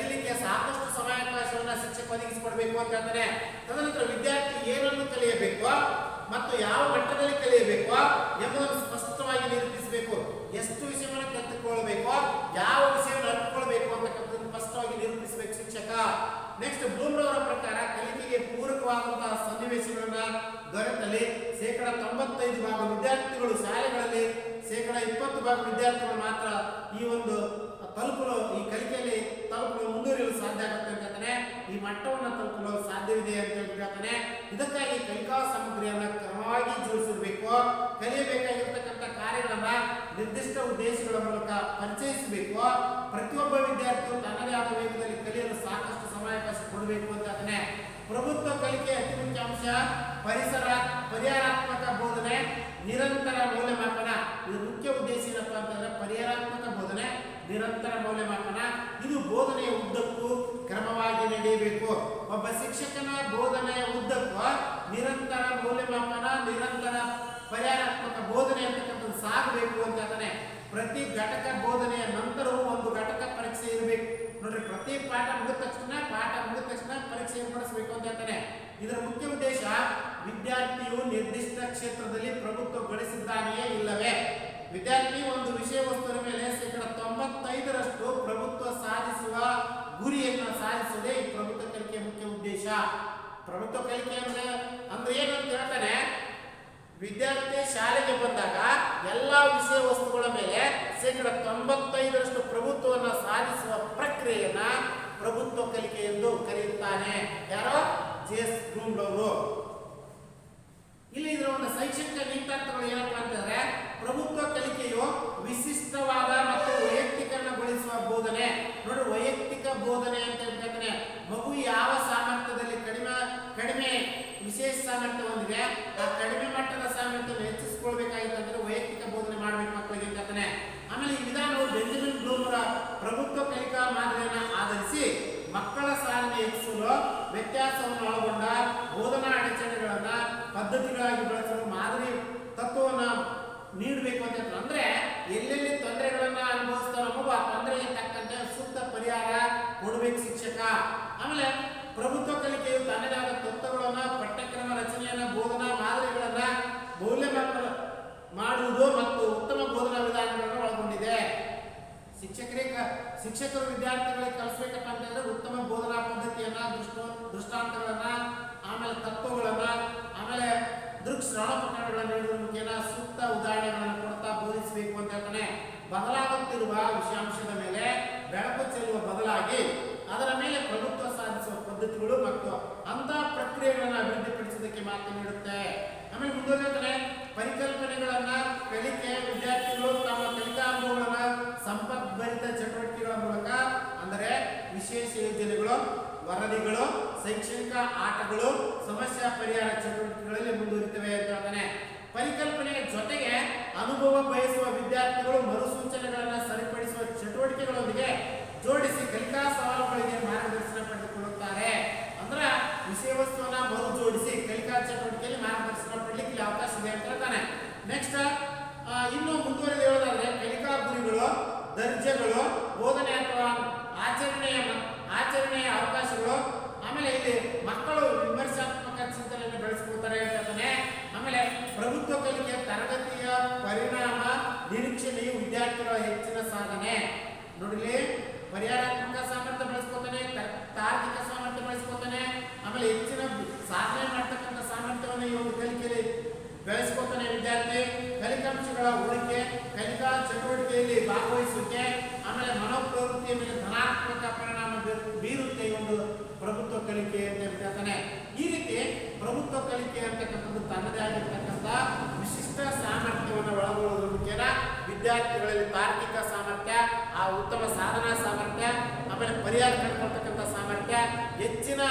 ಹೇಳ್ತಾನೆ. ತದನಂತರ ವಿದ್ಯಾರ್ಥಿ ಏನನ್ನು ಕಲಿಯಬೇಕು ಮತ್ತು ಯಾವ ಮಟ್ಟದಲ್ಲಿ ಕಲಿಯಬೇಕು ಎಂಬುದನ್ನು ಸ್ಪಷ್ಟವಾಗಿ ನಿರೂಪಿಸಬೇಕು. ಎಷ್ಟು ವಿಷಯವನ್ನು ಕಲಿತುಕೊಳ್ಳಬೇಕು, ಯಾವ ವಿಷಯವನ್ನು ಅರಿತುಕೊಳ್ಳಬೇಕು ಅಂತಕ್ಕಂಥದ್ದನ್ನು ಸ್ಪಷ್ಟವಾಗಿ ನಿರೂಪಿಸಬೇಕು ಶಿಕ್ಷಕ. ನೆಕ್ಸ್ಟ್ ಬ್ಲೂಮ್ ಅವರ ಪ್ರಕಾರ ಕಲಿಕೆಗೆ ಪೂರಕವಾದಂತಹ ಸನ್ನಿವೇಶಗಳನ್ನ ದೊರೆತಲ್ಲಿ 95% ವಿದ್ಯಾರ್ಥಿಗಳು ಶಾಲೆಗಳಲ್ಲಿ 20% ವಿದ್ಯಾರ್ಥಿಗಳು ಮಾತ್ರ ಈ ಒಂದು ತಲುಪಲು, ಈ ಕಲಿಕೆಯಲ್ಲಿ ತಲುಪಲು ಮುಂದುವರಿಯಲು ಸಾಧ್ಯ ಆಗುತ್ತೆ ಅಂತ ಹೇಳ್ತಾನೆ. ಈ ಮಟ್ಟವನ್ನು ತಲುಪಲು ಸಾಧ್ಯವಿದೆ ಅಂತ ಹೇಳ್ತಾನೆ. ಇದಕ್ಕಾಗಿ ಕಲಿಕಾ ಸಾಮಗ್ರಿಯನ್ನ ಕ್ರಮವಾಗಿ ಜೋಡಿಸಿರಬೇಕು. ಕಲಿಯಬೇಕಾಗಿರ್ತಕ್ಕಂಥ ಕಾರ್ಯಗಳನ್ನ ನಿರ್ದಿಷ್ಟ ಉದ್ದೇಶಗಳ ಮೂಲಕ ಪರಿಚಯಿಸಬೇಕು. ಪ್ರತಿಯೊಬ್ಬ ವಿದ್ಯಾರ್ಥಿಯು ತನ್ನದೇ ಆದ ವೇಗದಲ್ಲಿ ಕಲಿಯಲು ಸಾಕಷ್ಟು ಸಮಯಾವಕಾಶ ಕೊಡಬೇಕು ಅಂತ ಹೇಳ್ತಾನೆ. ಪ್ರಭುತ್ವ ಕಲಿಕೆ ಅತಿ ಮುಖ್ಯ ಅಂಶ ಪರಿಹಾರಾತ್ಮಕ ಬೋಧನೆ, ನಿರಂತರ ಮೌಲ್ಯಮಾಪನ. ಇದು ಮುಖ್ಯ ಉದ್ದೇಶ ಏನಪ್ಪಾ ಅಂತಂದ್ರೆ ಪರಿಹಾರಾತ್ಮಕ ಬೋಧನೆ, ನಿರಂತರ ಮೌಲ್ಯಮಾಪನ. ಇದು ಬೋಧನೆಯ ಉದ್ದಕ್ಕೂ ಕ್ರಮವಾಗಿ ನಡೆಯಬೇಕು. ಒಬ್ಬ ಶಿಕ್ಷಕನ ಬೋಧನೆಯ ಉದ್ದಕ್ಕೂ ನಿರಂತರ ಮೌಲ್ಯಮಾಪನ, ನಿರಂತರ ಪರಿಹಾರಾತ್ಮಕ ಬೋಧನೆ ಅಂತಕ್ಕಂಥದ್ದು ಸಾಗಬೇಕು ಅಂತ ಹೇಳ್ತಾನೆ. ಪ್ರತಿ ಘಟಕ ಬೋಧನೆಯ ನಂತರವೂ ಒಂದು ಘಟಕ ಪರೀಕ್ಷೆ ಇರಬೇಕು. ನೋಡ್ರಿ, ಪ್ರತಿ ಪಾಠ ಮುಗಿದ ತಕ್ಷಣ ಪರೀಕ್ಷೆ ಏರ್ಪಡಿಸಬೇಕು ಅಂತ ಹೇಳ್ತಾನೆ. ಇದರ ಮುಖ್ಯ ಉದ್ದೇಶ ವಿದ್ಯಾರ್ಥಿಯು ನಿರ್ದಿಷ್ಟ ಕ್ಷೇತ್ರದಲ್ಲಿ ಪ್ರಭುತ್ವ ಗಳಿಸಿದ್ದಾನೆಯೇ ಇಲ್ಲವೇ. ವಿದ್ಯಾರ್ಥಿ ಒಂದು ವಿಷಯ ವಸ್ತುವಿನ ಮೇಲೆ 95% ಪ್ರಭುತ್ವ ಸಾಧಿಸುವ ಗುರಿಯನ್ನು ಸಾಧಿಸುವುದೇ ಈ ಪ್ರಭುತ್ವ ಕಲಿಕೆಯ ಮುಖ್ಯ ಉದ್ದೇಶ. ಪ್ರಭುತ್ವ ಕಲಿಕೆ ಅಂದ್ರೆ ಏನು ಅಂತ ಹೇಳ್ತಾನೆ. ವಿದ್ಯಾರ್ಥಿ ಶಾಲೆಗೆ ಬಂದಾಗ ಎಲ್ಲಾ ವಿಷಯ ವಸ್ತುಗಳ ಮೇಲೆ 95% ಪ್ರಭುತ್ವವನ್ನು ಸಾಧಿಸುವ ಪ್ರಕ್ರಿಯೆಯನ್ನ ಪ್ರಭುತ್ವ ಕಲಿಕೆ ಎಂದು ಕರೆಯುತ್ತಾನೆ. ಯಾರೋ ಜೆ.ಎಸ್. ಬ್ಲೂಮ್ ಅವರು. ಇಲ್ಲಿ ಇದರ ಒಂದು ಶೈಕ್ಷಣಿಕ ನಿಯತಾಂಕಗಳು ಏನಪ್ಪಾ ಅಂತಂದ್ರೆ ಪ್ರಭುತ್ವ ಕಲಿಕೆಯು ವಿಶಿಷ್ಟವಾದ ಮತ್ತು ವೈಯಕ್ತೀಕರಣಗೊಳಿಸುವ ಬೋಧನೆ. ನೋಡಿ, ವೈಯಕ್ತಿಕ ಬೋಧನೆ ಅಂತ ಹೇಳ್ತಾನೆ. ಮಗು ಯಾವ ಸಾಮರ್ಥ್ಯದಲ್ಲಿ ಕಡಿಮೆ ವಿಶೇಷ ಸಾಮರ್ಥ್ಯ ಹೊಂದಿದೆ, ಆ ಕಡಿಮೆ ಮಟ್ಟದ ಸಾಮರ್ಥ್ಯವನ್ನು ಹೆಚ್ಚಿಸಿಕೊಳ್ಬೇಕಾಗಿತ್ತಂದ್ರೆ ವೈಯಕ್ತಿಕ ಬೋಧನೆ ಮಾಡಬೇಕು ಮಕ್ಕಳಿಗೆ ಅಂತ ಹೇಳ್ತಾನೆ. ಆಮೇಲೆ ಈ ವಿಧಾನವು ಬೆಂಜಮಿನ್ ಬ್ಲೂಮ್ ಅವರ ಪ್ರಭುತ್ವ ಕಲಿಕಾ ಮಾದರಿಯನ್ನು ಆಧರಿಸಿ ಮಕ್ಕಳ ಸಾಧನೆ ಹೆಚ್ಚಿಸಲು ವ್ಯತ್ಯಾಸವನ್ನು ಒಳಗೊಂಡ ಬೋಧನಾ ಅಡಚಣೆಗಳನ್ನ ಪದ್ಧತಿಗಳಾಗಿ ಬಳಸಲು ಮಾದರಿ ತತ್ವವನ್ನು ನೀಡಬೇಕು ಅಂತ ಹೇಳ್ತಾರೆ. ಅಂದ್ರೆ ಎಲ್ಲೆಲ್ಲಿ ತೊಂದರೆಗಳನ್ನ ಅನುಭವಿಸ್ತಾರೋ ಮಗು ಆ ತೊಂದರೆಗೆ ತಕ್ಕಂತೆ ಸೂಕ್ತ ಪರಿಹಾರ ಕೊಡಬೇಕು ಶಿಕ್ಷಕ. ಆಮೇಲೆ ಪ್ರಭುತ್ವ ಕಲಿಕೆಯು ತನ್ನದಾದ ತತ್ವಗಳನ್ನ, ಪಠ್ಯಕ್ರಮ ರಚನೆಯನ್ನ, ಬೋಧನಾ ಮಾದರಿಗಳನ್ನ ಮೌಲ್ಯಮಾಪನ ಮಾಡುವುದು ಮತ್ತು ಉತ್ತಮ ಬೋಧನಾ ವಿಧಾನಗಳನ್ನು ಒಳಗೊಂಡಿದೆ. ಶಿಕ್ಷಕರು ವಿದ್ಯಾರ್ಥಿಗಳಿಗೆ ಕಲಿಸಬೇಕಪ್ಪ ಅಂತಂದ್ರೆ ಉತ್ತಮ ಬೋಧನಾ ಪದ್ಧತಿಯನ್ನ, ದೃಷ್ಟಾಂತಗಳನ್ನ, ಆಮೇಲೆ ತತ್ವಗಳನ್ನ, ಆಮೇಲೆ ಶ್ರವಣ ಪ್ರಕರಣಗಳನ್ನು ನೀಡುವ ಮುಖೇನ ಸೂಕ್ತ ಉದಾಹರಣೆಗಳನ್ನು ಕೊಡ್ತಾ ಬೋಧಿಸಬೇಕು ಅಂತ ಹೇಳ್ತಾನೆ. ಬದಲಾಗುತ್ತಿರುವ ವಿಷಯಾಂಶದ ಮೇಲೆ ಬೆಳಕು ಚೆಲ್ಲುವ ಬದಲಾಗಿ ಅದರ ಮೇಲೆ ಪ್ರಭುತ್ವ ಸಾಧಿಸುವ ಪದ್ಧತಿಗಳು ಮತ್ತು ಅಂತಹ ಪ್ರಕ್ರಿಯೆಗಳನ್ನು ಅಭಿವೃದ್ಧಿಪಡಿಸುವುದಕ್ಕೆ ಮಾತ್ರ ನೀಡುತ್ತೆ. ಆಮೇಲೆ ಮುಂದುವರೆಯುತ್ತದೆ ಪರಿಕಲ್ಪನೆಗಳನ್ನ ಕಲಿಕೆ ವಿದ್ಯಾರ್ಥಿಗಳು ತಮ್ಮ ಕಲಿಕಾ ಅನುಭವಗಳನ್ನ ಸಂಪದ್ಭರಿತ ಚಟುವಟಿಕೆಗಳ ಮೂಲಕ ಅಂದರೆ ವಿಶೇಷ ಯೋಜನೆಗಳು, ವರದಿಗಳು, ಶೈಕ್ಷಣಿಕ ಆಟಗಳು, ಸಮಸ್ಯಾ ಪರಿಹಾರ ಚಟುವಟಿಕೆಗಳಲ್ಲಿ ಮುಂದುವರಿತವೆ ಅಂತ ಹೇಳ್ತಾನೆ. ಪರಿಕಲ್ಪನೆಯ ಜೊತೆಗೆ ಅನುಭವ ಬಯಸುವ ವಿದ್ಯಾರ್ಥಿಗಳು ಮರುಸೂಚನೆಗಳನ್ನು ಸರಿಪಡಿಸುವ ಚಟುವಟಿಕೆಗಳೊಂದಿಗೆ ಜೋಡಿಸಿ ಕಲಿಕಾ ಸವಾಲುಗಳಿಗೆ ಮಾರ್ಗದರ್ಶನ ಪಡೆದುಕೊಳ್ಳುತ್ತಾರೆ. ಅಂದ್ರೆ ವಿಷಯ ವಸ್ತುವನ್ನ ಮರು ಜೋಡಿಸಿ ಕಲಿಕಾ ಚಟುವಟಿಕೆಯಲ್ಲಿ ಮಾರ್ಗದರ್ಶನ ಪಡೆಯಲಿಕ್ಕೆ ಅವಕಾಶ ಇದೆ ಅಂತ ಹೇಳ್ತಾನೆ. ನೆಕ್ಸ್ಟ್ ಇನ್ನು ಮುಂದುವರೆದು ಹೇಳೋದಾದ್ರೆ ಕಲಿಕಾ ಗುರಿಗಳು, ದರ್ಜೆಗಳು, ಬೋಧನೆ ಅಥವಾ ಆಚರಣೆಯ ಅವಕಾಶಗಳು, ಆಮೇಲೆ ಇಲ್ಲಿ ಮಕ್ಕಳು ವಿಮರ್ಶಾತ್ಮಕ ಚಿಂತನೆಯನ್ನು ಬೆಳೆಸ್ಕೊಳ್ತಾರೆ ಅಂತ ಹೇಳ್ತಾನೆ. ಆಮೇಲೆ ಪ್ರಭುತ್ವ ಕಲಿಕೆಯ ತರಗತಿಯ ಪರಿಣಾಮ ನಿರೀಕ್ಷಣೆಯು ವಿದ್ಯಾರ್ಥಿಗಳ ಹೆಚ್ಚಿನ ಸಾಧನೆ. ನೋಡಿಲಿ, ಪರಿಹಾರಾತ್ಮಕ ಸಾಮರ್ಥ್ಯ ಬೆಳೆಸ್ಕೊತಾನೆ, ತಾರ್ಕಿಕ ಸಾಮರ್ಥ್ಯ ಬೆಳೆಸ್ಕೊತಾನೆ, ಆಮೇಲೆ ಹೆಚ್ಚಿನ ಸಾಧನೆ ಮಾಡ್ತಕ್ಕಂಥ ಸಾಮರ್ಥ್ಯವನ್ನು ಈ ಒಂದು ಕಲಿಕೆಯಲ್ಲಿ ಬೆಳೆಸ್ಕೊತಾನೆ ವಿದ್ಯಾರ್ಥಿ. ಕಲಿಕಾಂಶಗಳ ಹೋಲಿಕೆ, ಕಲಿಕಾ ಚಟುವಟಿಕೆಯಲ್ಲಿ ಭಾಗವಹಿಸುವಿಕೆ, ಆಮೇಲೆ ಮನೋಪ್ರವೃತ್ತಿಯ ಮೇಲೆ ಧನಾತ್ಮಕ ಪರಿಣಾಮ ಬೀರುತ್ತೆ ಈ ಒಂದು ಪ್ರಭುತ್ವ ಕಲಿಕೆ ಅಂತ ಹೇಳ್ತಾನೆ. ಈ ರೀತಿ ಪ್ರಭುತ್ವ ಕಲಿಕೆ ಅಂತಕ್ಕಂಥದ್ದು ತನ್ನದೇ ಆಗಿರ್ತಕ್ಕಂಥ ವಿಶಿಷ್ಟ ಸಾಮರ್ಥ್ಯವನ್ನು ಒಳಗೊಳ್ಳುವುದರ ಮುಖೇನ ವಿದ್ಯಾರ್ಥಿಗಳಲ್ಲಿ ತಾರ್ಕಿಕ ಸಾಮರ್ಥ್ಯ, ಆ ಉತ್ತಮ ಸಾಧನಾ ಸಾಮರ್ಥ್ಯ, ಆಮೇಲೆ ಪರಿಹಾರ ಕಂಡುಕೊಳ್ತಕ್ಕಂಥ ಸಾಮರ್ಥ್ಯ, ಹೆಚ್ಚಿನ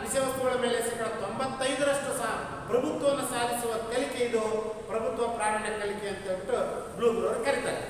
ವಿಷಯ ವಸ್ತುಗಳ ಮೇಲೆ 95% ಪ್ರಭುತ್ವವನ್ನು ಸಾಧಿಸುವ ಕಲಿಕೆ ಇದು ಪ್ರಭುತ್ವ ಪ್ರಾವೀಣ್ಯ ಕಲಿಕೆ ಅಂತ ಹೇಳ್ಬಿಟ್ಟು ಬ್ಲೂಮ್ ಅವರು ಕರೀತಾರೆ.